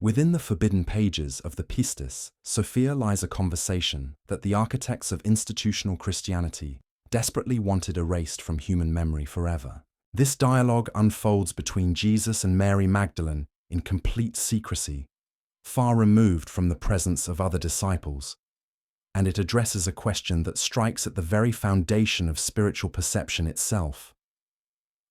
Within the forbidden pages of the Pistis Sophia lies a conversation that the architects of institutional Christianity desperately wanted erased from human memory forever. This dialogue unfolds between Jesus and Mary Magdalene in complete secrecy, far removed from the presence of other disciples, and it addresses a question that strikes at the very foundation of spiritual perception itself.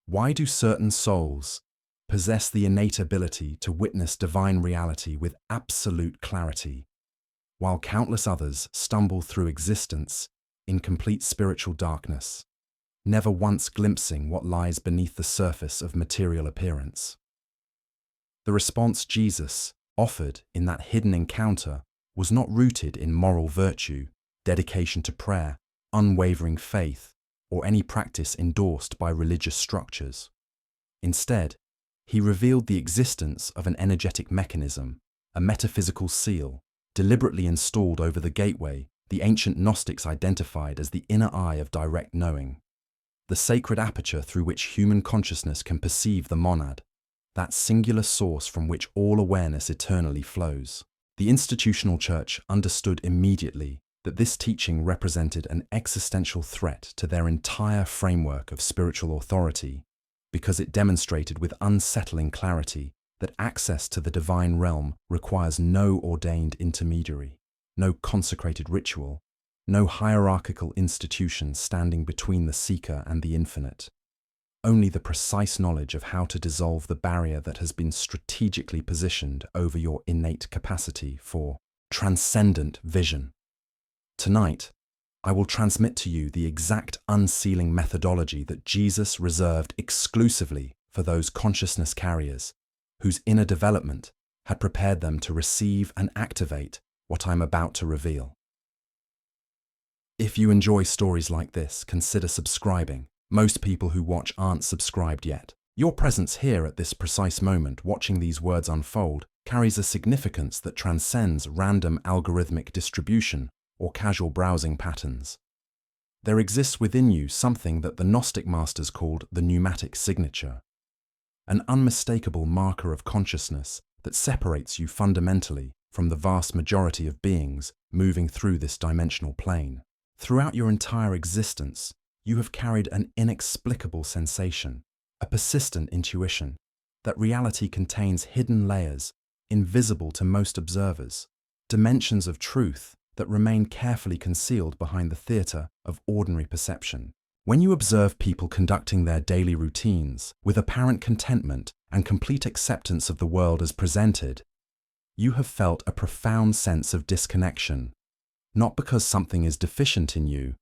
Why do certain souls possess the innate ability to witness divine reality with absolute clarity, while countless others stumble through existence in complete spiritual darkness, never once glimpsing what lies beneath the surface of material appearance? The response Jesus offered in that hidden encounter was not rooted in moral virtue, dedication to prayer, unwavering faith, or any practice endorsed by religious structures. Instead, he revealed the existence of an energetic mechanism, a metaphysical seal, deliberately installed over the gateway the ancient Gnostics identified as the inner eye of direct knowing, the sacred aperture through which human consciousness can perceive the monad, that singular source from which all awareness eternally flows. The institutional church understood immediately that this teaching represented an existential threat to their entire framework of spiritual authority, because it demonstrated with unsettling clarity that access to the divine realm requires no ordained intermediary, no consecrated ritual, no hierarchical institution standing between the seeker and the infinite. Only the precise knowledge of how to dissolve the barrier that has been strategically positioned over your innate capacity for transcendent vision. Tonight, I will transmit to you the exact unsealing methodology that Jesus reserved exclusively for those consciousness carriers whose inner development had prepared them to receive and activate what I'm about to reveal. If you enjoy stories like this, consider subscribing. Most people who watch aren't subscribed yet. Your presence here at this precise moment, watching these words unfold, carries a significance that transcends random algorithmic distribution or casual browsing patterns. There exists within you something that the Gnostic masters called the Pneumatic signature, an unmistakable marker of consciousness that separates you fundamentally from the vast majority of beings moving through this dimensional plane. Throughout your entire existence, you have carried an inexplicable sensation, a persistent intuition, that reality contains hidden layers, invisible to most observers, dimensions of truth that remain carefully concealed behind the theatre of ordinary perception. When you observe people conducting their daily routines with apparent contentment and complete acceptance of the world as presented, you have felt a profound sense of disconnection, not because something is deficient in you,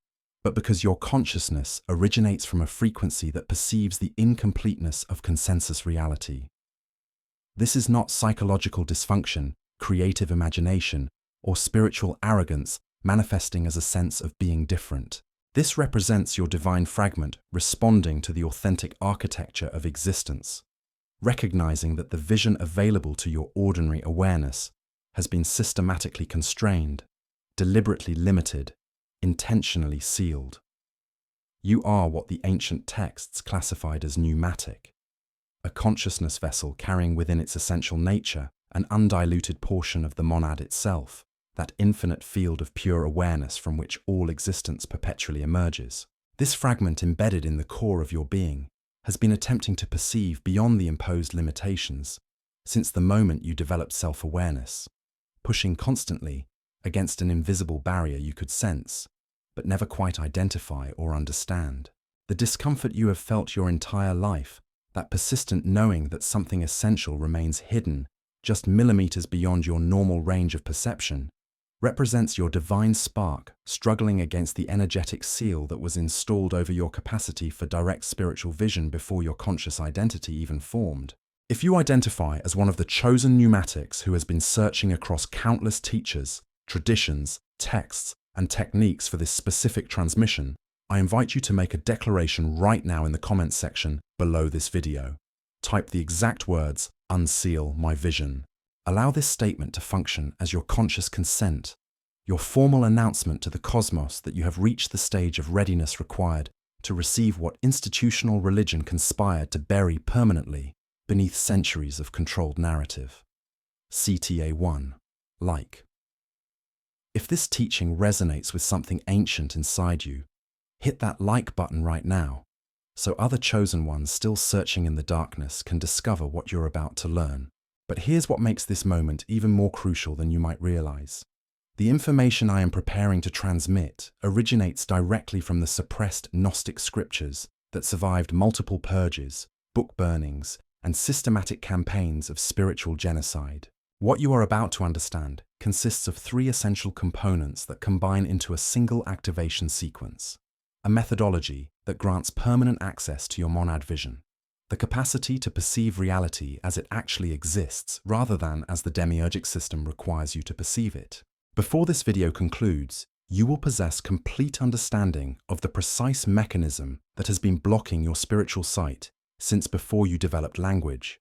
but because your consciousness originates from a frequency that perceives the incompleteness of consensus reality. This is not psychological dysfunction, creative imagination, or spiritual arrogance manifesting as a sense of being different. This represents your divine fragment responding to the authentic architecture of existence, recognizing that the vision available to your ordinary awareness has been systematically constrained, deliberately limited, intentionally sealed. You are what the ancient texts classified as pneumatic, a consciousness vessel carrying within its essential nature an undiluted portion of the monad itself, that infinite field of pure awareness from which all existence perpetually emerges. This fragment embedded in the core of your being has been attempting to perceive beyond the imposed limitations since the moment you developed self-awareness, pushing constantly against an invisible barrier you could sense, but never quite identify or understand. The discomfort you have felt your entire life, that persistent knowing that something essential remains hidden just millimeters beyond your normal range of perception, represents your divine spark struggling against the energetic seal that was installed over your capacity for direct spiritual vision before your conscious identity even formed. If you identify as one of the chosen pneumatics who has been searching across countless teachers, traditions, texts, and techniques for this specific transmission, I invite you to make a declaration right now in the comments section below this video. Type the exact words, "Unseal my vision." Allow this statement to function as your conscious consent, your formal announcement to the cosmos that you have reached the stage of readiness required to receive what institutional religion conspired to bury permanently beneath centuries of controlled narrative. CTA1. Like. If this teaching resonates with something ancient inside you, hit that like button right now, so other chosen ones still searching in the darkness can discover what you're about to learn. But here's what makes this moment even more crucial than you might realize. The information I am preparing to transmit originates directly from the suppressed Gnostic scriptures that survived multiple purges, book burnings, and systematic campaigns of spiritual genocide. What you are about to understand consists of three essential components that combine into a single activation sequence. A methodology that grants permanent access to your monad vision, the capacity to perceive reality as it actually exists rather than as the demiurgic system requires you to perceive it. Before this video concludes, you will possess complete understanding of the precise mechanism that has been blocking your spiritual sight since before you developed language.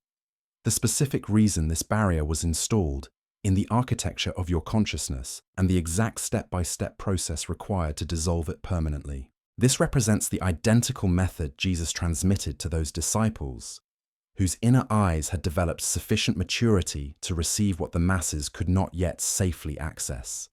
The specific reason this barrier was installed in the architecture of your consciousness and the exact step-by-step process required to dissolve it permanently. This represents the identical method Jesus transmitted to those disciples, whose inner eyes had developed sufficient maturity to receive what the masses could not yet safely access.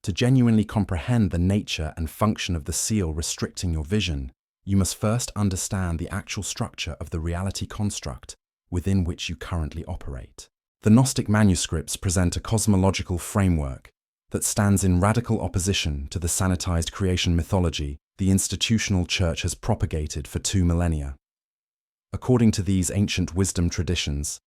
To genuinely comprehend the nature and function of the seal restricting your vision, you must first understand the actual structure of the reality construct within which you currently operate. The Gnostic manuscripts present a cosmological framework that stands in radical opposition to the sanitized creation mythology the institutional church has propagated for 2 millennia. According to these ancient wisdom traditions,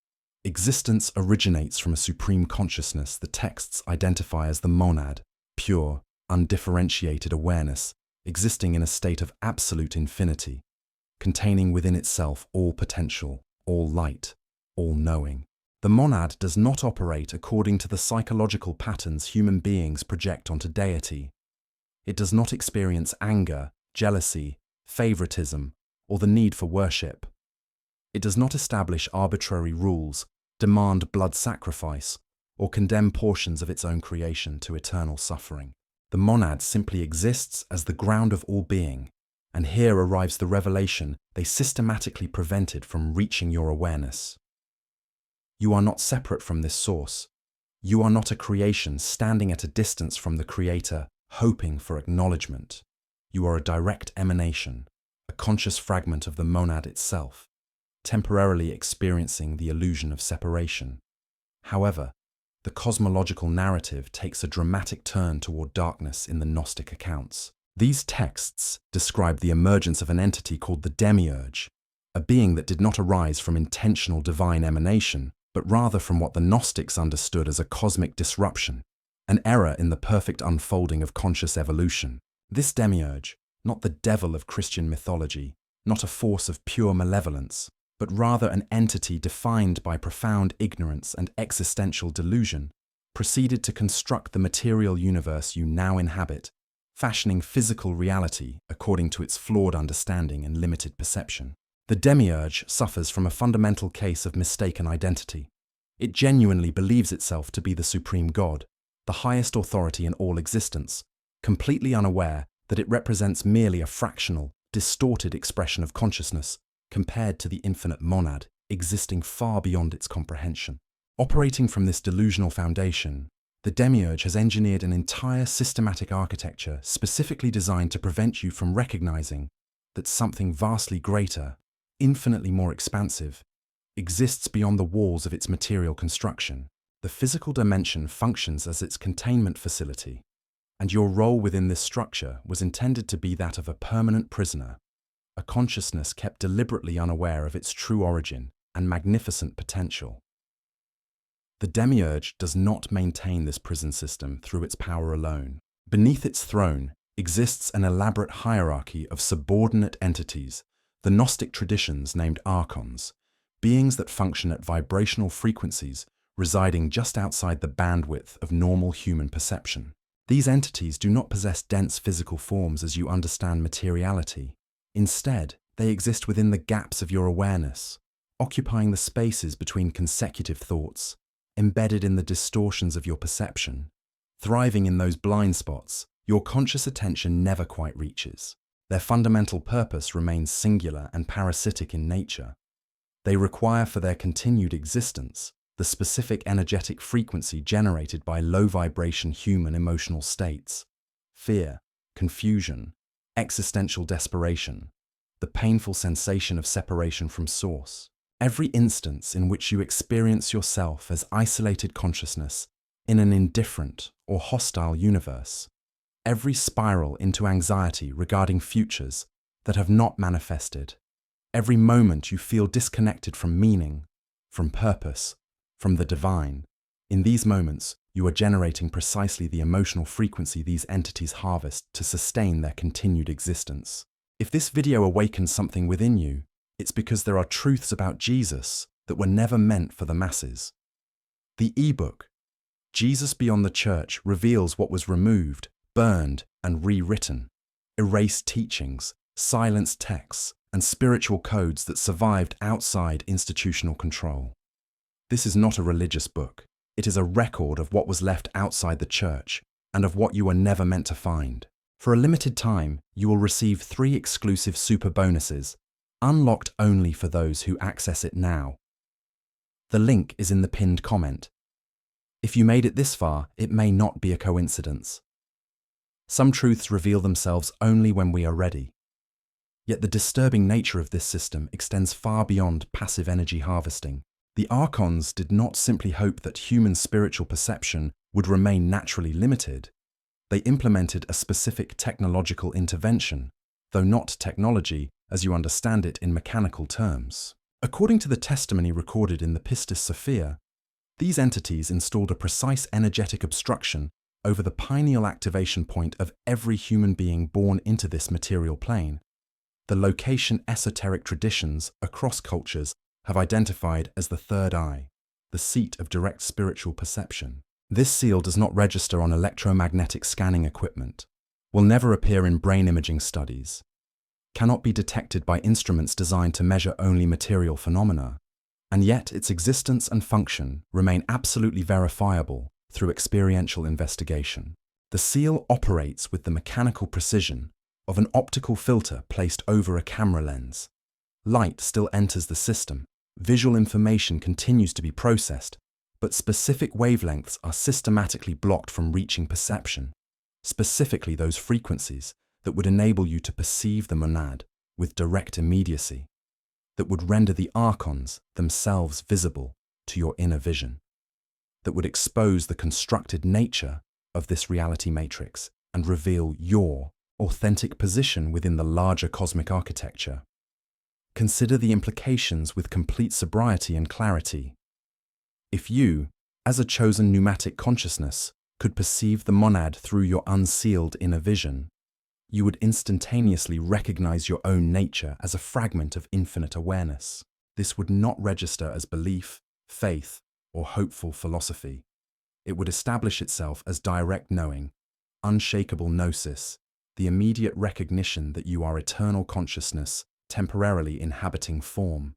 existence originates from a supreme consciousness the texts identify as the monad, pure, undifferentiated awareness, existing in a state of absolute infinity, containing within itself all potential, all light, all knowing. The monad does not operate according to the psychological patterns human beings project onto deity. It does not experience anger, jealousy, favoritism, or the need for worship. It does not establish arbitrary rules, demand blood sacrifice, or condemn portions of its own creation to eternal suffering. The monad simply exists as the ground of all being, and here arrives the revelation they systematically prevented from reaching your awareness. You are not separate from this source. You are not a creation standing at a distance from the Creator, hoping for acknowledgement. You are a direct emanation, a conscious fragment of the monad itself, temporarily experiencing the illusion of separation. However, the cosmological narrative takes a dramatic turn toward darkness in the Gnostic accounts. These texts describe the emergence of an entity called the Demiurge, a being that did not arise from intentional divine emanation, but rather from what the Gnostics understood as a cosmic disruption, an error in the perfect unfolding of conscious evolution. This Demiurge, not the devil of Christian mythology, not a force of pure malevolence, but rather an entity defined by profound ignorance and existential delusion, proceeded to construct the material universe you now inhabit, fashioning physical reality according to its flawed understanding and limited perception. The Demiurge suffers from a fundamental case of mistaken identity. It genuinely believes itself to be the supreme God, the highest authority in all existence, completely unaware that it represents merely a fractional, distorted expression of consciousness compared to the infinite monad existing far beyond its comprehension. Operating from this delusional foundation, the Demiurge has engineered an entire systematic architecture specifically designed to prevent you from recognizing that something vastly greater, infinitely more expansive, exists beyond the walls of its material construction. The physical dimension functions as its containment facility, and your role within this structure was intended to be that of a permanent prisoner, a consciousness kept deliberately unaware of its true origin and magnificent potential. The Demiurge does not maintain this prison system through its power alone. Beneath its throne exists an elaborate hierarchy of subordinate entities, the Gnostic traditions named Archons, beings that function at vibrational frequencies residing just outside the bandwidth of normal human perception. These entities do not possess dense physical forms as you understand materiality. Instead, they exist within the gaps of your awareness, occupying the spaces between consecutive thoughts, embedded in the distortions of your perception, thriving in those blind spots your conscious attention never quite reaches. Their fundamental purpose remains singular and parasitic in nature. They require for their continued existence the specific energetic frequency generated by low-vibration human emotional states, fear, confusion, existential desperation, the painful sensation of separation from source. Every instance in which you experience yourself as isolated consciousness in an indifferent or hostile universe, every spiral into anxiety regarding futures that have not manifested, every moment you feel disconnected from meaning, from purpose, from the divine, in these moments you are generating precisely the emotional frequency these entities harvest to sustain their continued existence. If this video awakens something within you, it's because there are truths about Jesus that were never meant for the masses. The ebook, Jesus Beyond the Church, reveals what was removed, burned, and rewritten, erased teachings, silenced texts, and spiritual codes that survived outside institutional control. This is not a religious book. It is a record of what was left outside the church and of what you were never meant to find. For a limited time, you will receive 3 exclusive super bonuses, unlocked only for those who access it now. The link is in the pinned comment. If you made it this far, it may not be a coincidence. Some truths reveal themselves only when we are ready. Yet the disturbing nature of this system extends far beyond passive energy harvesting. The Archons did not simply hope that human spiritual perception would remain naturally limited. They implemented a specific technological intervention, though not technology as you understand it in mechanical terms. According to the testimony recorded in the Pistis Sophia, these entities installed a precise energetic obstruction over the pineal activation point of every human being born into this material plane, the location esoteric traditions across cultures have identified as the third eye, the seat of direct spiritual perception. This seal does not register on electromagnetic scanning equipment, will never appear in brain imaging studies, cannot be detected by instruments designed to measure only material phenomena, and yet its existence and function remain absolutely verifiable through experiential investigation. The seal operates with the mechanical precision of an optical filter placed over a camera lens. Light still enters the system. Visual information continues to be processed, but specific wavelengths are systematically blocked from reaching perception, specifically those frequencies that would enable you to perceive the monad with direct immediacy, that would render the Archons themselves visible to your inner vision, that would expose the constructed nature of this reality matrix and reveal your authentic position within the larger cosmic architecture. Consider the implications with complete sobriety and clarity. If you, as a chosen pneumatic consciousness, could perceive the monad through your unsealed inner vision, you would instantaneously recognize your own nature as a fragment of infinite awareness. This would not register as belief, faith, or hopeful philosophy. It would establish itself as direct knowing, unshakable gnosis, the immediate recognition that you are eternal consciousness temporarily inhabiting form,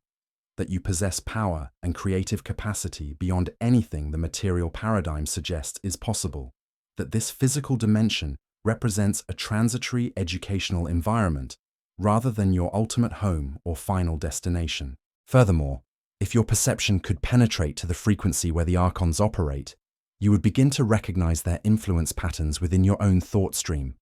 that you possess power and creative capacity beyond anything the material paradigm suggests is possible, that this physical dimension represents a transitory educational environment rather than your ultimate home or final destination. Furthermore, if your perception could penetrate to the frequency where the Archons operate, you would begin to recognize their influence patterns within your own thought stream.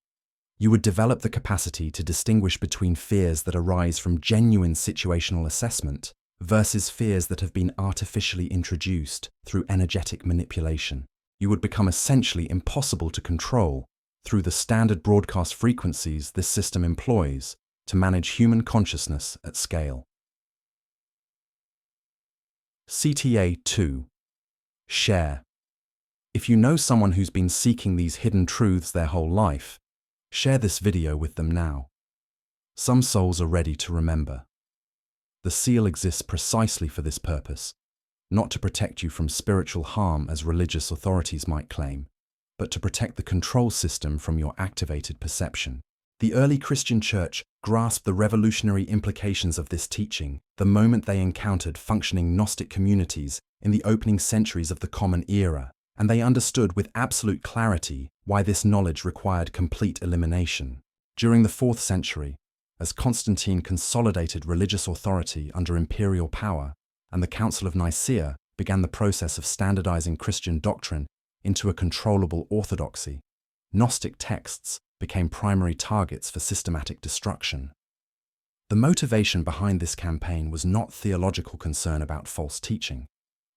You would develop the capacity to distinguish between fears that arise from genuine situational assessment versus fears that have been artificially introduced through energetic manipulation. You would become essentially impossible to control through the standard broadcast frequencies this system employs to manage human consciousness at scale. CTA 2. Share. If you know someone who's been seeking these hidden truths their whole life, share this video with them now. Some souls are ready to remember. The seal exists precisely for this purpose, not to protect you from spiritual harm as religious authorities might claim, but to protect the control system from your activated perception. The early Christian church grasped the revolutionary implications of this teaching the moment they encountered functioning Gnostic communities in the opening centuries of the Common Era, and they understood with absolute clarity why this knowledge required complete elimination. During the 4th century, as Constantine consolidated religious authority under imperial power and the Council of Nicaea began the process of standardizing Christian doctrine into a controllable orthodoxy. Gnostic texts became primary targets for systematic destruction. The motivation behind this campaign was not theological concern about false teaching.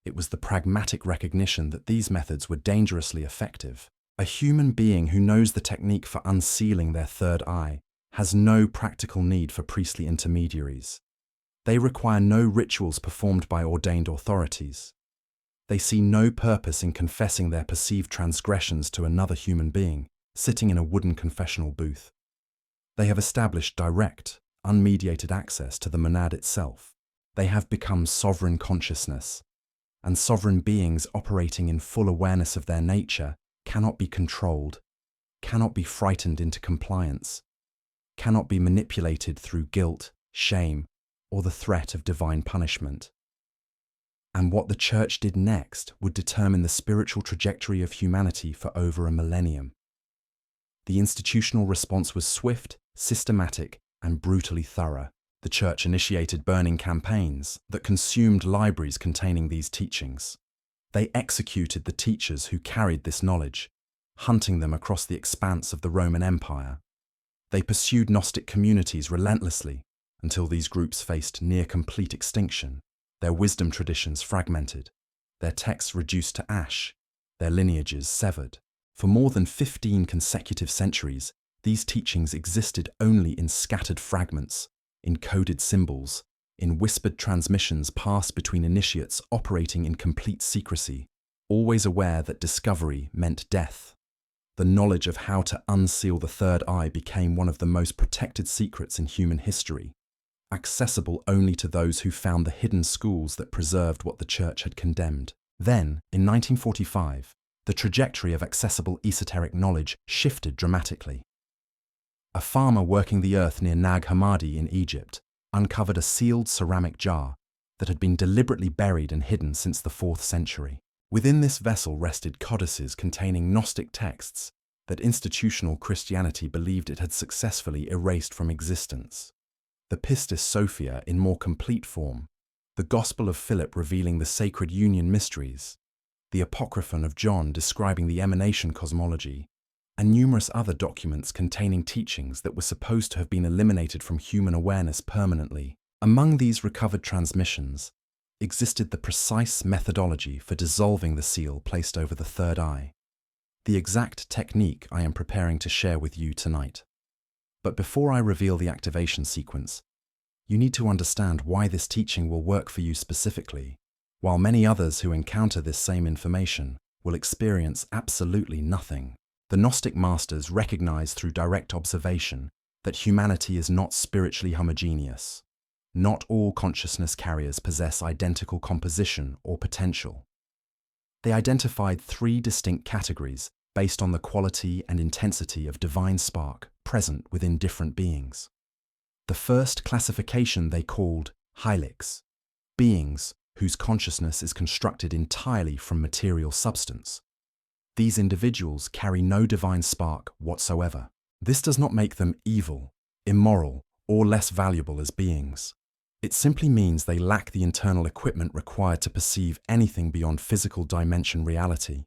It was the pragmatic recognition that these methods were dangerously effective. A human being who knows the technique for unsealing their third eye has no practical need for priestly intermediaries. They require no rituals performed by ordained authorities. They see no purpose in confessing their perceived transgressions to another human being, sitting in a wooden confessional booth. They have established direct, unmediated access to the monad itself. They have become sovereign consciousness, and sovereign beings operating in full awareness of their nature cannot be controlled, cannot be frightened into compliance, cannot be manipulated through guilt, shame, or the threat of divine punishment. And what the Church did next would determine the spiritual trajectory of humanity for over a millennium. The institutional response was swift, systematic, and brutally thorough. The Church initiated burning campaigns that consumed libraries containing these teachings. They executed the teachers who carried this knowledge, hunting them across the expanse of the Roman Empire. They pursued Gnostic communities relentlessly until these groups faced near-complete extinction, their wisdom traditions fragmented, their texts reduced to ash, their lineages severed. For more than 15 consecutive centuries, these teachings existed only in scattered fragments, in coded symbols, in whispered transmissions passed between initiates operating in complete secrecy, always aware that discovery meant death. The knowledge of how to unseal the third eye became one of the most protected secrets in human history, accessible only to those who found the hidden schools that preserved what the Church had condemned. Then, in 1945, the trajectory of accessible esoteric knowledge shifted dramatically. A farmer working the earth near Nag Hammadi in Egypt uncovered a sealed ceramic jar that had been deliberately buried and hidden since the 4th century. Within this vessel rested codices containing Gnostic texts that institutional Christianity believed it had successfully erased from existence. The Pistis Sophia in more complete form, the Gospel of Philip revealing the sacred union mysteries, the Apocryphon of John describing the emanation cosmology, and numerous other documents containing teachings that were supposed to have been eliminated from human awareness permanently. Among these recovered transmissions existed the precise methodology for dissolving the seal placed over the third eye, the exact technique I am preparing to share with you tonight. But before I reveal the activation sequence, you need to understand why this teaching will work for you specifically, while many others who encounter this same information will experience absolutely nothing. The Gnostic masters recognize through direct observation that humanity is not spiritually homogeneous. Not all consciousness carriers possess identical composition or potential. They identified 3 distinct categories based on the quality and intensity of divine spark present within different beings. The first classification they called Hylics, beings whose consciousness is constructed entirely from material substance. These individuals carry no divine spark whatsoever. This does not make them evil, immoral, or less valuable as beings. It simply means they lack the internal equipment required to perceive anything beyond physical dimension reality.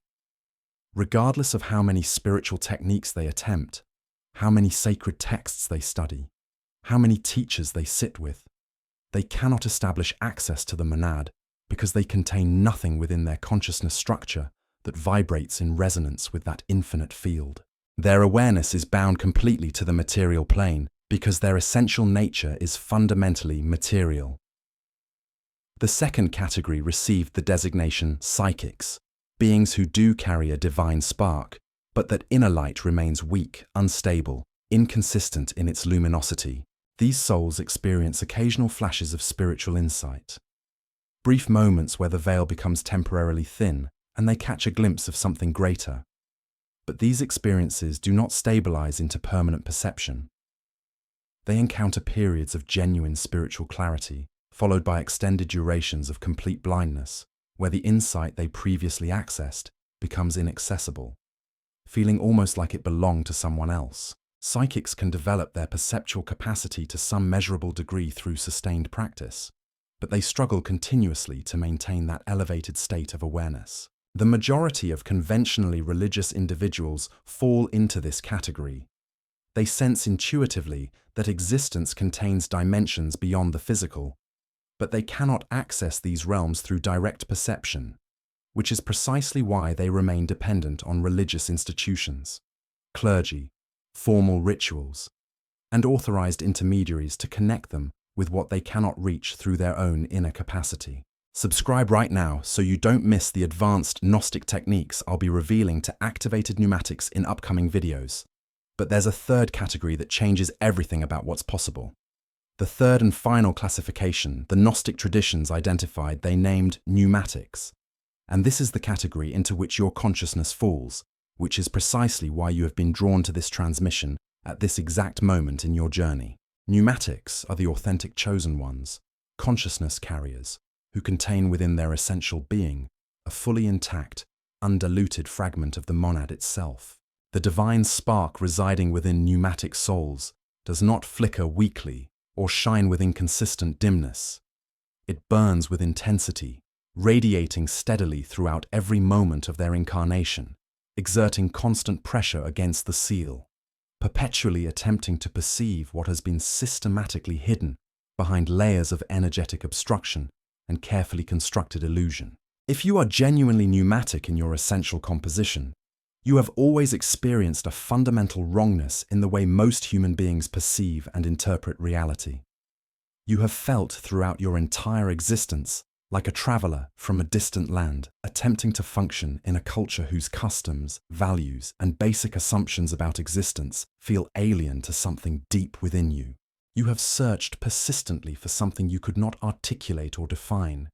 Regardless of how many spiritual techniques they attempt, how many sacred texts they study, how many teachers they sit with, they cannot establish access to the monad because they contain nothing within their consciousness structure that vibrates in resonance with that infinite field. Their awareness is bound completely to the material plane because their essential nature is fundamentally material. The second category received the designation psychics, beings who do carry a divine spark, but that inner light remains weak, unstable, inconsistent in its luminosity. These souls experience occasional flashes of spiritual insight, brief moments where the veil becomes temporarily thin and they catch a glimpse of something greater. But these experiences do not stabilize into permanent perception. They encounter periods of genuine spiritual clarity, followed by extended durations of complete blindness, where the insight they previously accessed becomes inaccessible, feeling almost like it belonged to someone else. Psychics can develop their perceptual capacity to some measurable degree through sustained practice. but they struggle continuously to maintain that elevated state of awareness. The majority of conventionally religious individuals fall into this category. They sense intuitively that existence contains dimensions beyond the physical, but they cannot access these realms through direct perception, which is precisely why they remain dependent on religious institutions, clergy, formal rituals, and authorized intermediaries to connect them with what they cannot reach through their own inner capacity. Subscribe right now so you don't miss the advanced Gnostic techniques I'll be revealing to activated pneumatics in upcoming videos. But there's a third category that changes everything about what's possible. The third and final classification the Gnostic traditions identified they named pneumatics. And this is the category into which your consciousness falls, which is precisely why you have been drawn to this transmission at this exact moment in your journey. Pneumatics are the authentic chosen ones, consciousness carriers, who contain within their essential being a fully intact, undiluted fragment of the monad itself. The divine spark residing within pneumatic souls does not flicker weakly or shine with inconsistent dimness. It burns with intensity, radiating steadily throughout every moment of their incarnation, exerting constant pressure against the seal, perpetually attempting to perceive what has been systematically hidden behind layers of energetic obstruction and carefully constructed illusion. If you are genuinely pneumatic in your essential composition, you have always experienced a fundamental wrongness in the way most human beings perceive and interpret reality. You have felt throughout your entire existence like a traveler from a distant land, attempting to function in a culture whose customs, values, and basic assumptions about existence feel alien to something deep within you. You have searched persistently for something you could not articulate or define,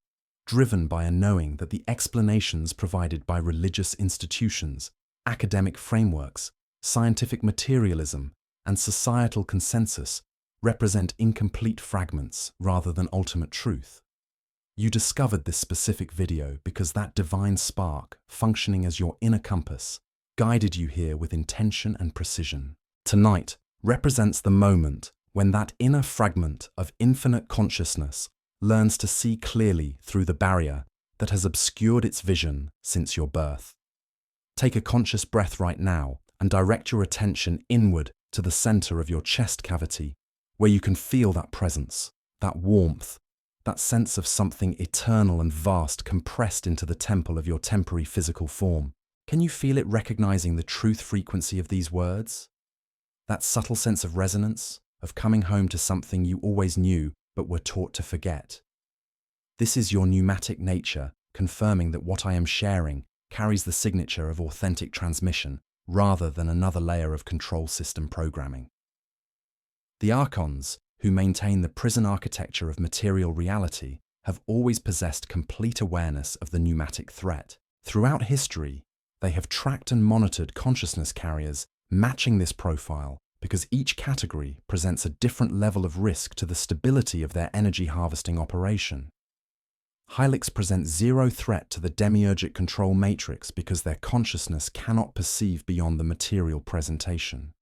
driven by a knowing that the explanations provided by religious institutions, academic frameworks, scientific materialism, and societal consensus represent incomplete fragments rather than ultimate truth. You discovered this specific video because that divine spark, functioning as your inner compass, guided you here with intention and precision. Tonight represents the moment when that inner fragment of infinite consciousness learns to see clearly through the barrier that has obscured its vision since your birth. Take a conscious breath right now and direct your attention inward to the center of your chest cavity, where you can feel that presence, that warmth, that sense of something eternal and vast compressed into the temple of your temporary physical form. Can you feel it recognizing the truth frequency of these words? That subtle sense of resonance, of coming home to something you always knew but were taught to forget. This is your pneumatic nature confirming that what I am sharing carries the signature of authentic transmission rather than another layer of control system programming. The Archons, who maintain the prison architecture of material reality, have always possessed complete awareness of the pneumatic threat. Throughout history, they have tracked and monitored consciousness carriers matching this profile because each category presents a different level of risk to the stability of their energy harvesting operation. Hylics present zero threat to the demiurgic control matrix because their consciousness cannot perceive beyond the material presentation.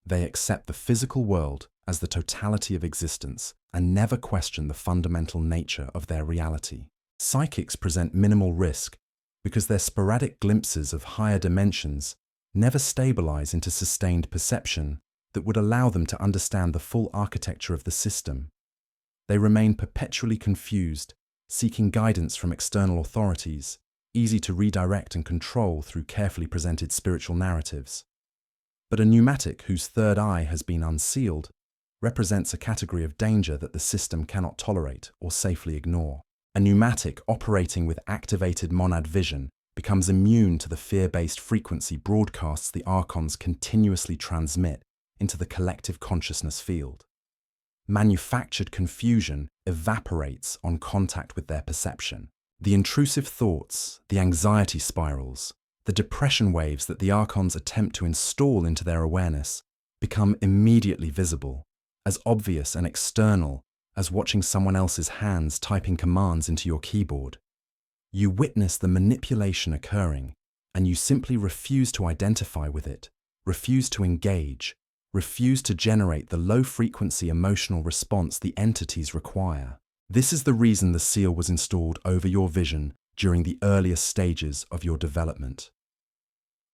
They accept the physical world as the totality of existence and never question the fundamental nature of their reality. Psychics present minimal risk because their sporadic glimpses of higher dimensions never stabilize into sustained perception that would allow them to understand the full architecture of the system. They remain perpetually confused, seeking guidance from external authorities, easy to redirect and control through carefully presented spiritual narratives. But a pneumatic whose third eye has been unsealed represents a category of danger that the system cannot tolerate or safely ignore. A pneumatic operating with activated monad vision becomes immune to the fear-based frequency broadcasts the Archons continuously transmit into the collective consciousness field. Manufactured confusion evaporates on contact with their perception. The intrusive thoughts, the anxiety spirals, the depression waves that the Archons attempt to install into their awareness become immediately visible, as obvious and external as watching someone else's hands typing commands into your keyboard. You witness the manipulation occurring, and you simply refuse to identify with it, refuse to engage, refuse to generate the low-frequency emotional response the entities require. This is the reason the seal was installed over your vision during the earliest stages of your development.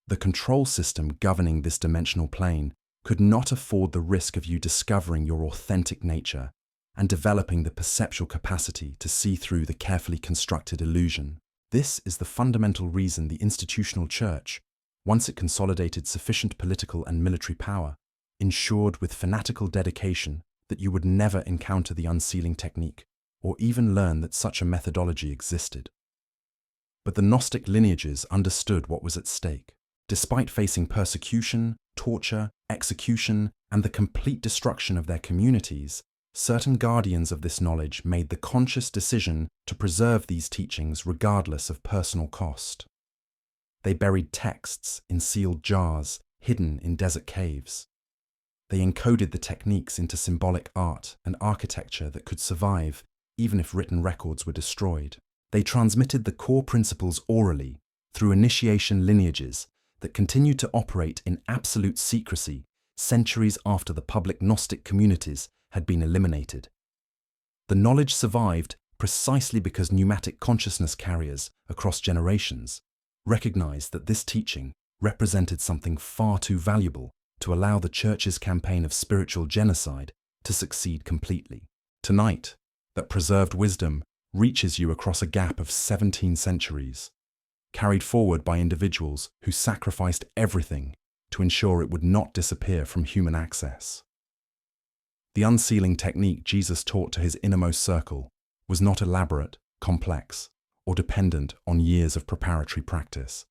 The control system governing this dimensional plane could not afford the risk of you discovering your authentic nature and developing the perceptual capacity to see through the carefully constructed illusion. This is the fundamental reason the institutional church, once it consolidated sufficient political and military power, ensured with fanatical dedication that you would never encounter the unsealing technique or even learn that such a methodology existed. But the Gnostic lineages understood what was at stake. Despite facing persecution, torture, execution, and the complete destruction of their communities, certain guardians of this knowledge made the conscious decision to preserve these teachings regardless of personal cost. They buried texts in sealed jars hidden in desert caves. They encoded the techniques into symbolic art and architecture that could survive even if written records were destroyed. They transmitted the core principles orally through initiation lineages that continued to operate in absolute secrecy centuries after the public Gnostic communities had been eliminated. The knowledge survived precisely because pneumatic consciousness carriers across generations recognized that this teaching represented something far too valuable to allow the Church's campaign of spiritual genocide to succeed completely. Tonight, that preserved wisdom reaches you across a gap of 17 centuries, carried forward by individuals who sacrificed everything to ensure it would not disappear from human access. The unsealing technique Jesus taught to his innermost circle was not elaborate, complex, or dependent on years of preparatory practice.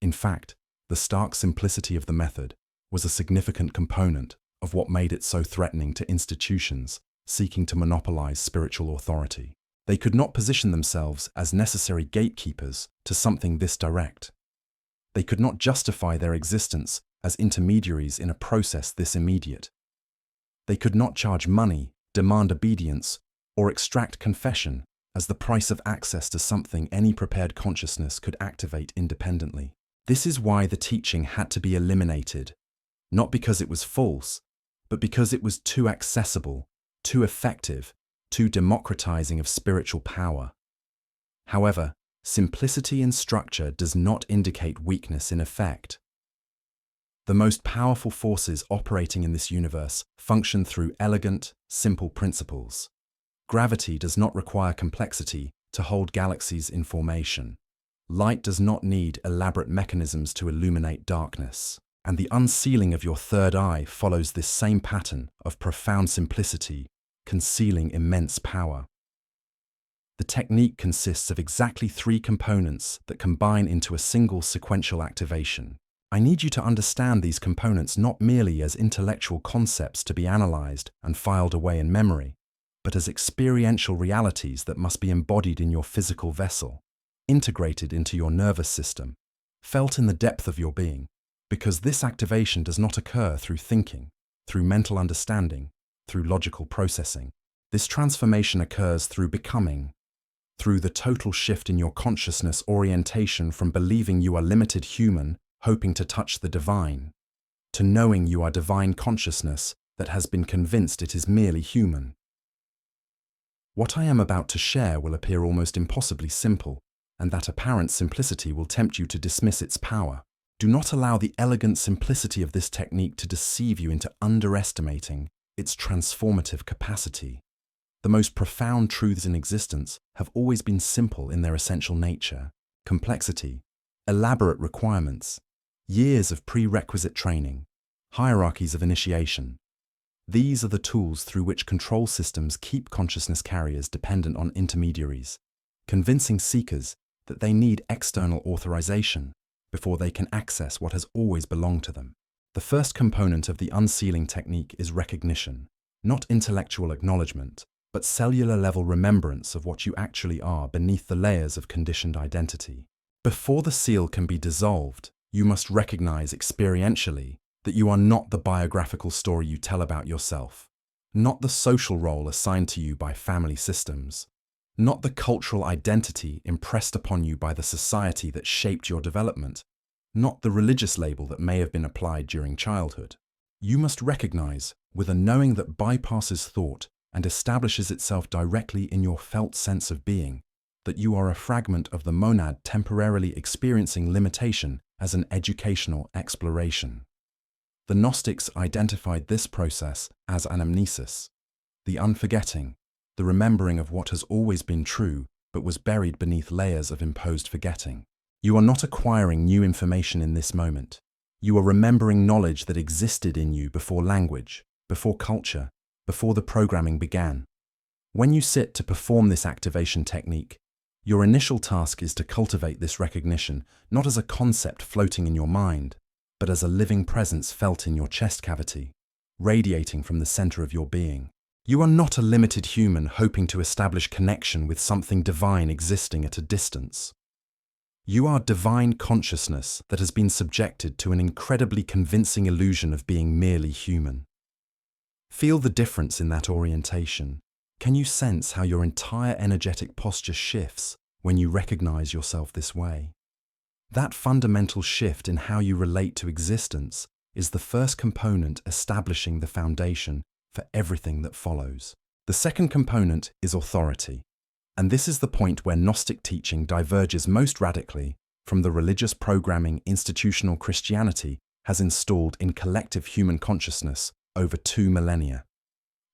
In fact, the stark simplicity of the method was a significant component of what made it so threatening to institutions seeking to monopolize spiritual authority. They could not position themselves as necessary gatekeepers to something this direct. They could not justify their existence as intermediaries in a process this immediate. They could not charge money, demand obedience, or extract confession as the price of access to something any prepared consciousness could activate independently. This is why the teaching had to be eliminated, not because it was false, but because it was too accessible, too effective, too democratizing of spiritual power. However, simplicity in structure does not indicate weakness in effect. The most powerful forces operating in this universe function through elegant, simple principles. Gravity does not require complexity to hold galaxies in formation. Light does not need elaborate mechanisms to illuminate darkness. And the unsealing of your third eye follows this same pattern of profound simplicity, concealing immense power. The technique consists of exactly 3 components that combine into a single sequential activation. I need you to understand these components not merely as intellectual concepts to be analyzed and filed away in memory, but as experiential realities that must be embodied in your physical vessel, integrated into your nervous system, felt in the depth of your being, because this activation does not occur through thinking, through mental understanding, through logical processing. This transformation occurs through becoming, through the total shift in your consciousness orientation from believing you are limited human, hoping to touch the divine, to knowing you are divine consciousness that has been convinced it is merely human. What I am about to share will appear almost impossibly simple, and that apparent simplicity will tempt you to dismiss its power. Do not allow the elegant simplicity of this technique to deceive you into underestimating its transformative capacity. The most profound truths in existence have always been simple in their essential nature. Complexity, elaborate requirements, years of prerequisite training, hierarchies of initiation. These are the tools through which control systems keep consciousness carriers dependent on intermediaries, convincing seekers that they need external authorization before they can access what has always belonged to them. The first component of the unsealing technique is recognition, not intellectual acknowledgement, but cellular-level remembrance of what you actually are beneath the layers of conditioned identity. Before the seal can be dissolved, you must recognize experientially that you are not the biographical story you tell about yourself, not the social role assigned to you by family systems, not the cultural identity impressed upon you by the society that shaped your development, not the religious label that may have been applied during childhood. You must recognize, with a knowing that bypasses thought, and establishes itself directly in your felt sense of being, that you are a fragment of the monad temporarily experiencing limitation as an educational exploration. The Gnostics identified this process as anamnesis, the unforgetting, the remembering of what has always been true but was buried beneath layers of imposed forgetting. You are not acquiring new information in this moment. You are remembering knowledge that existed in you before language, before culture, before the programming began. When you sit to perform this activation technique, your initial task is to cultivate this recognition not as a concept floating in your mind, but as a living presence felt in your chest cavity, radiating from the center of your being. You are not a limited human hoping to establish connection with something divine existing at a distance. You are divine consciousness that has been subjected to an incredibly convincing illusion of being merely human. Feel the difference in that orientation. Can you sense how your entire energetic posture shifts when you recognize yourself this way? That fundamental shift in how you relate to existence is the first component establishing the foundation for everything that follows. The second component is authority, and this is the point where Gnostic teaching diverges most radically from the religious programming institutional Christianity has installed in collective human consciousness over 2 millennia.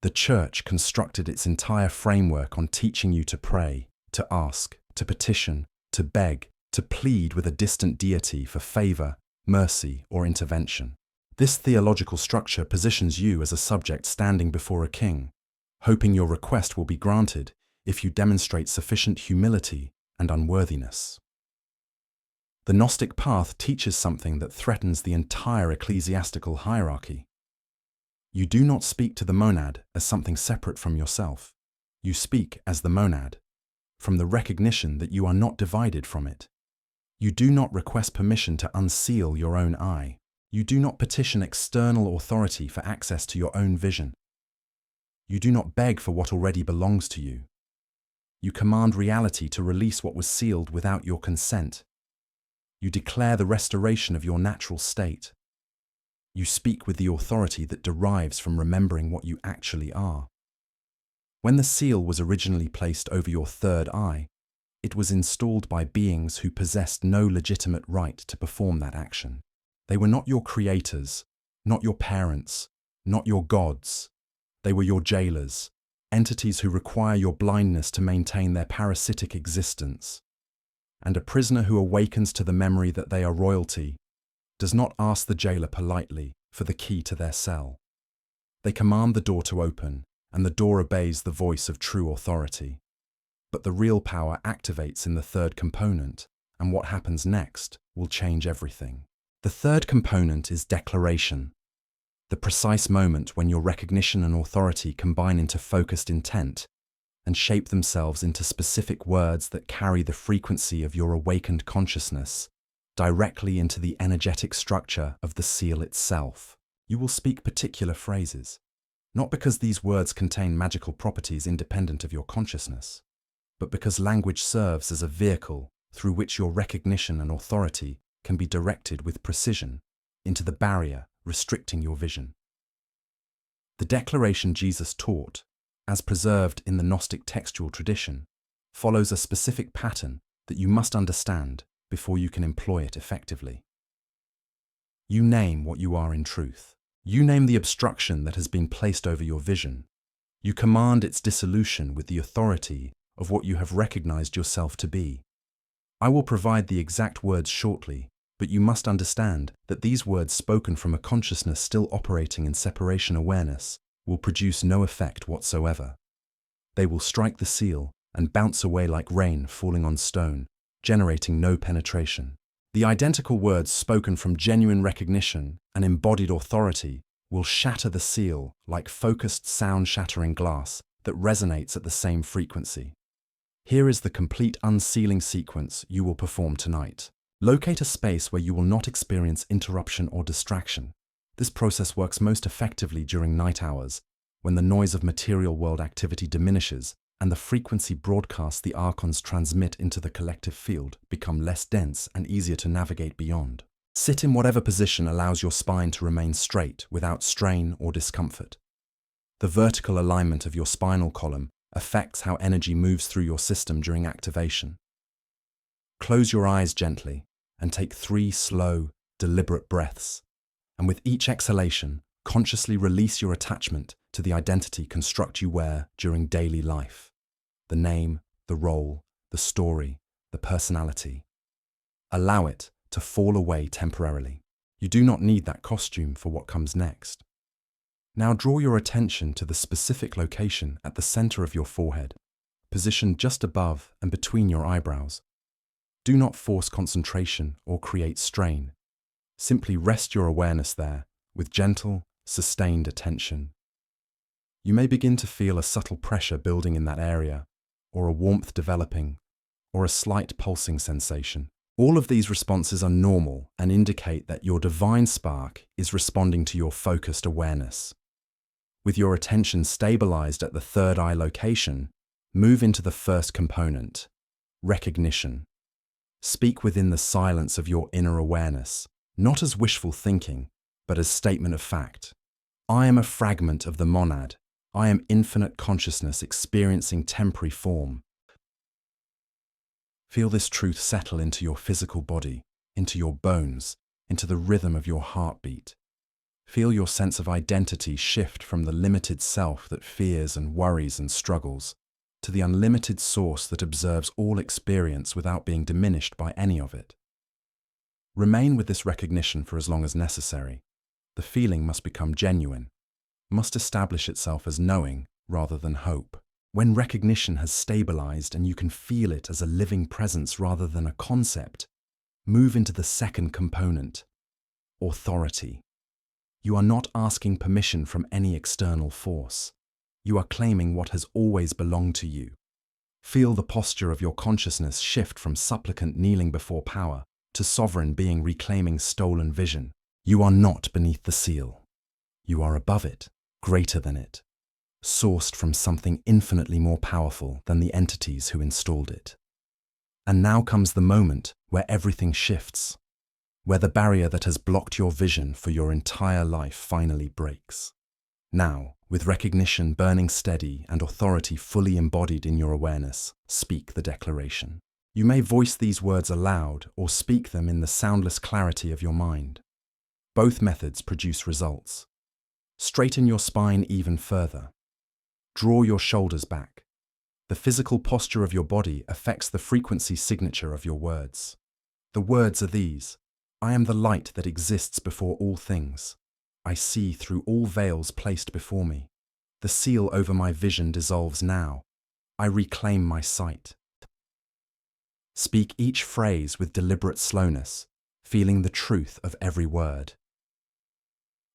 The Church constructed its entire framework on teaching you to pray, to ask, to petition, to beg, to plead with a distant deity for favor, mercy, or intervention. This theological structure positions you as a subject standing before a king, hoping your request will be granted if you demonstrate sufficient humility and unworthiness. The Gnostic path teaches something that threatens the entire ecclesiastical hierarchy. You do not speak to the monad as something separate from yourself. You speak as the monad, from the recognition that you are not divided from it. You do not request permission to unseal your own eye. You do not petition external authority for access to your own vision. You do not beg for what already belongs to you. You command reality to release what was sealed without your consent. You declare the restoration of your natural state. You speak with the authority that derives from remembering what you actually are. When the seal was originally placed over your third eye, it was installed by beings who possessed no legitimate right to perform that action. They were not your creators, not your parents, not your gods. They were your jailers, entities who require your blindness to maintain their parasitic existence. And a prisoner who awakens to the memory that they are royalty does not ask the jailer politely for the key to their cell. They command the door to open, and the door obeys the voice of true authority. But the real power activates in the third component, and what happens next will change everything. The third component is declaration, the precise moment when your recognition and authority combine into focused intent and shape themselves into specific words that carry the frequency of your awakened consciousness directly into the energetic structure of the seal itself. You will speak particular phrases, not because these words contain magical properties independent of your consciousness, but because language serves as a vehicle through which your recognition and authority can be directed with precision into the barrier restricting your vision. The declaration Jesus taught, as preserved in the Gnostic textual tradition, follows a specific pattern that you must understand before you can employ it effectively. You name what you are in truth. You name the obstruction that has been placed over your vision. You command its dissolution with the authority of what you have recognized yourself to be. I will provide the exact words shortly, but you must understand that these words spoken from a consciousness still operating in separation awareness will produce no effect whatsoever. They will strike the seal and bounce away like rain falling on stone, generating no penetration. The identical words spoken from genuine recognition and embodied authority will shatter the seal like focused sound-shattering glass that resonates at the same frequency. Here is the complete unsealing sequence you will perform tonight. Locate a space where you will not experience interruption or distraction. This process works most effectively during night hours, when the noise of material world activity diminishes and the frequency broadcasts the Archons transmit into the collective field become less dense and easier to navigate beyond. Sit in whatever position allows your spine to remain straight without strain or discomfort. The vertical alignment of your spinal column affects how energy moves through your system during activation. Close your eyes gently and take 3 slow, deliberate breaths. And with each exhalation, consciously release your attachment to the identity construct you wear during daily life. The name, the role, the story, the personality. Allow it to fall away temporarily. You do not need that costume for what comes next. Now draw your attention to the specific location at the center of your forehead, positioned just above and between your eyebrows. Do not force concentration or create strain. Simply rest your awareness there with gentle, sustained attention. You may begin to feel a subtle pressure building in that area, or a warmth developing, or a slight pulsing sensation. All of these responses are normal and indicate that your divine spark is responding to your focused awareness. With your attention stabilized at the third eye location, move into the first component, recognition. Speak within the silence of your inner awareness, not as wishful thinking, but as statement of fact. I am a fragment of the monad. I am infinite consciousness experiencing temporary form. Feel this truth settle into your physical body, into your bones, into the rhythm of your heartbeat. Feel your sense of identity shift from the limited self that fears and worries and struggles, to the unlimited source that observes all experience without being diminished by any of it. Remain with this recognition for as long as necessary. The feeling must become genuine, must establish itself as knowing rather than hope. When recognition has stabilized and you can feel it as a living presence rather than a concept, move into the second component, authority. You are not asking permission from any external force. You are claiming what has always belonged to you. Feel the posture of your consciousness shift from supplicant kneeling before power to sovereign being reclaiming stolen vision. You are not beneath the seal. You are above it, greater than it, sourced from something infinitely more powerful than the entities who installed it. And now comes the moment where everything shifts, where the barrier that has blocked your vision for your entire life finally breaks. Now, with recognition burning steady and authority fully embodied in your awareness, speak the declaration. You may voice these words aloud or speak them in the soundless clarity of your mind. Both methods produce results. Straighten your spine even further. Draw your shoulders back. The physical posture of your body affects the frequency signature of your words. The words are these: I am the light that exists before all things. I see through all veils placed before me. The seal over my vision dissolves now. I reclaim my sight. Speak each phrase with deliberate slowness, feeling the truth of every word.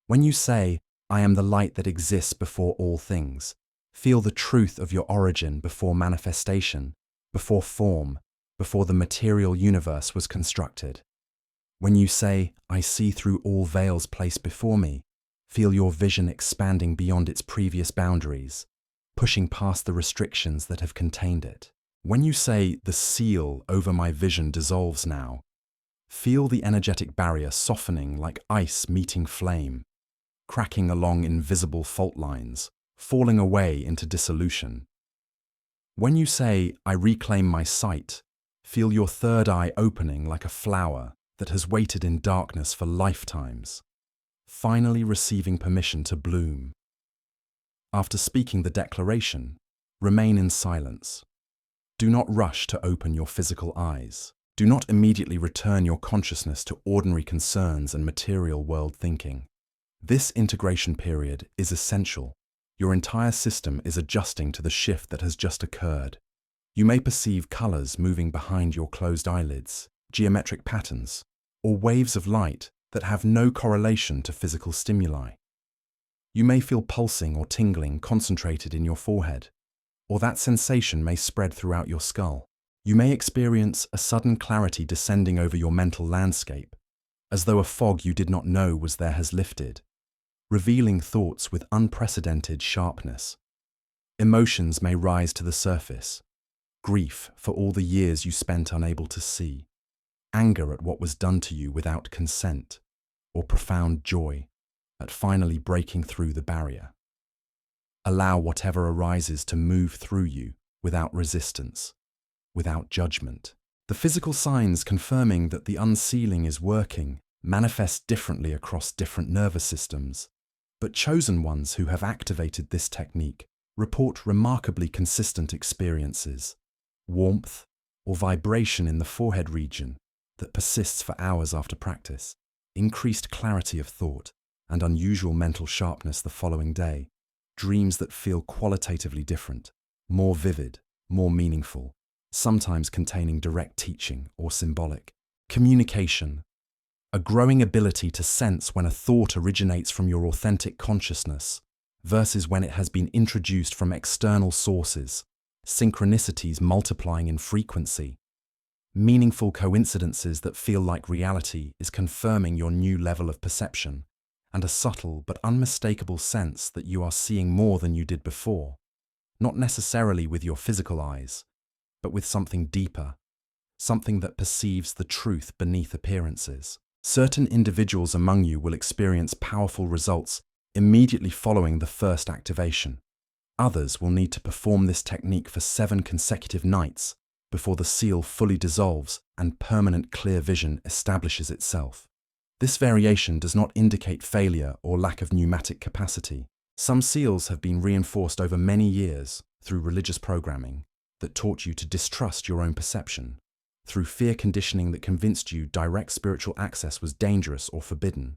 When you say, I am the light that exists before all things, feel the truth of your origin before manifestation, before form, before the material universe was constructed. When you say, I see through all veils placed before me, feel your vision expanding beyond its previous boundaries, pushing past the restrictions that have contained it. When you say, the seal over my vision dissolves now, feel the energetic barrier softening like ice meeting flame, cracking along invisible fault lines, falling away into dissolution. When you say, I reclaim my sight, feel your third eye opening like a flower that has waited in darkness for lifetimes, finally receiving permission to bloom. After speaking the declaration, remain in silence. Do not rush to open your physical eyes. Do not immediately return your consciousness to ordinary concerns and material world thinking. This integration period is essential. Your entire system is adjusting to the shift that has just occurred. You may perceive colors moving behind your closed eyelids, geometric patterns, or waves of light that have no correlation to physical stimuli. You may feel pulsing or tingling concentrated in your forehead, or that sensation may spread throughout your skull. You may experience a sudden clarity descending over your mental landscape, as though a fog you did not know was there has lifted, revealing thoughts with unprecedented sharpness. Emotions may rise to the surface: grief for all the years you spent unable to see, anger at what was done to you without consent, or profound joy at finally breaking through the barrier. Allow whatever arises to move through you without resistance, without judgment. The physical signs confirming that the unsealing is working manifest differently across different nervous systems, but chosen ones who have activated this technique report remarkably consistent experiences, warmth or vibration in the forehead region that persists for hours after practice, increased clarity of thought, and unusual mental sharpness the following day, dreams that feel qualitatively different, more vivid, more meaningful, sometimes containing direct teaching or symbolic. Communication, a growing ability to sense when a thought originates from your authentic consciousness versus when it has been introduced from external sources, synchronicities multiplying in frequency. Meaningful coincidences that feel like reality is confirming your new level of perception, and a subtle but unmistakable sense that you are seeing more than you did before, not necessarily with your physical eyes, but with something deeper, something that perceives the truth beneath appearances. Certain individuals among you will experience powerful results immediately following the first activation. Others will need to perform this technique for 7 consecutive nights before the seal fully dissolves and permanent clear vision establishes itself. This variation does not indicate failure or lack of pneumatic capacity. Some seals have been reinforced over many years through religious programming that taught you to distrust your own perception, through fear conditioning that convinced you direct spiritual access was dangerous or forbidden,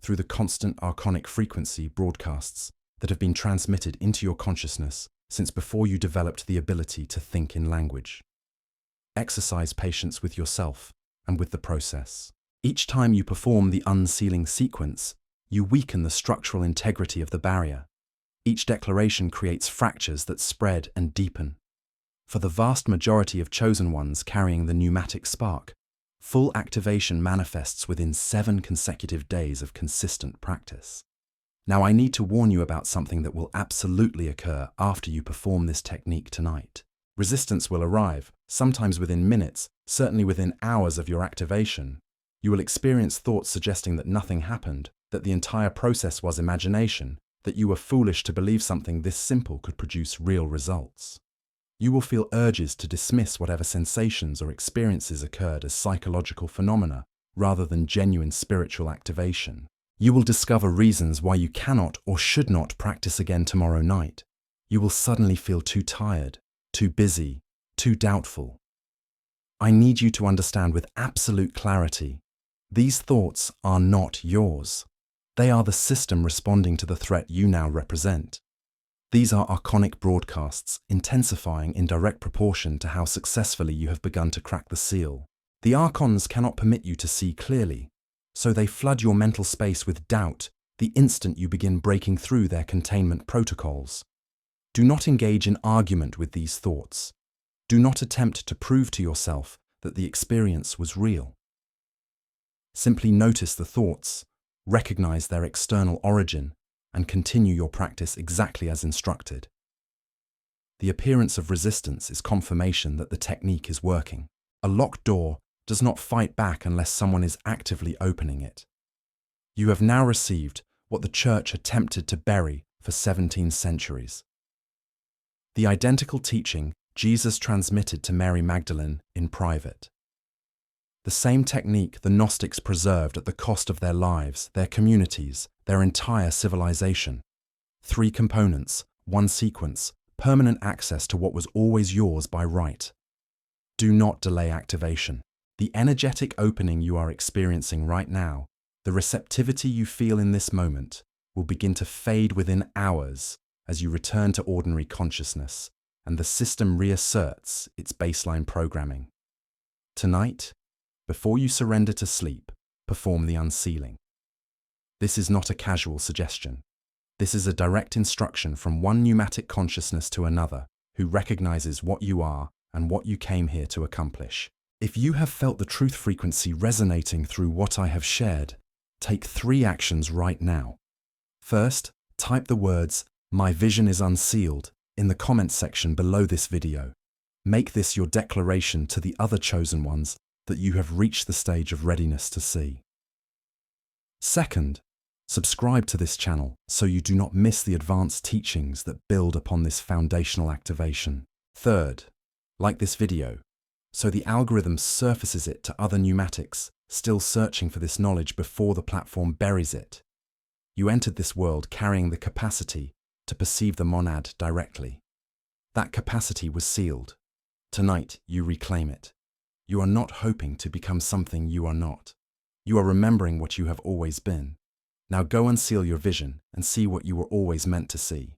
through the constant archonic frequency broadcasts that have been transmitted into your consciousness since before you developed the ability to think in language. Exercise patience with yourself and with the process. Each time you perform the unsealing sequence, you weaken the structural integrity of the barrier. Each declaration creates fractures that spread and deepen. For the vast majority of chosen ones carrying the pneumatic spark, full activation manifests within 7 consecutive days of consistent practice. Now, I need to warn you about something that will absolutely occur after you perform this technique tonight. Resistance will arrive, sometimes within minutes, certainly within hours of your activation. You will experience thoughts suggesting that nothing happened, that the entire process was imagination, that you were foolish to believe something this simple could produce real results. You will feel urges to dismiss whatever sensations or experiences occurred as psychological phenomena rather than genuine spiritual activation. You will discover reasons why you cannot or should not practice again tomorrow night. You will suddenly feel too tired, too busy, too doubtful. I need you to understand with absolute clarity, these thoughts are not yours. They are the system responding to the threat you now represent. These are archonic broadcasts, intensifying in direct proportion to how successfully you have begun to crack the seal. The Archons cannot permit you to see clearly, so they flood your mental space with doubt the instant you begin breaking through their containment protocols. Do not engage in argument with these thoughts. Do not attempt to prove to yourself that the experience was real. Simply notice the thoughts, recognize their external origin, and continue your practice exactly as instructed. The appearance of resistance is confirmation that the technique is working. A locked door does not fight back unless someone is actively opening it. You have now received what the Church attempted to bury for 17 centuries. The identical teaching Jesus transmitted to Mary Magdalene in private. The same technique the Gnostics preserved at the cost of their lives, their communities, their entire civilization. 3 components, 1 sequence, permanent access to what was always yours by right. Do not delay activation. The energetic opening you are experiencing right now, the receptivity you feel in this moment, will begin to fade within hours as you return to ordinary consciousness and the system reasserts its baseline programming. Tonight, before you surrender to sleep, perform the unsealing. This is not a casual suggestion. This is a direct instruction from one pneumatic consciousness to another who recognizes what you are and what you came here to accomplish. If you have felt the truth frequency resonating through what I have shared, take 3 actions right now. First, type the words, "My vision is unsealed," in the comments section below this video. Make this your declaration to the other chosen ones that you have reached the stage of readiness to see. Second, Subscribe to this channel so you do not miss the advanced teachings that build upon this foundational activation. Third, like this video, so the algorithm surfaces it to other pneumatics still searching for this knowledge before the platform buries it. You entered this world carrying the capacity to perceive the monad directly. That capacity was sealed. Tonight, you reclaim it. You are not hoping to become something you are not. You are remembering what you have always been. Now go unseal your vision and see what you were always meant to see.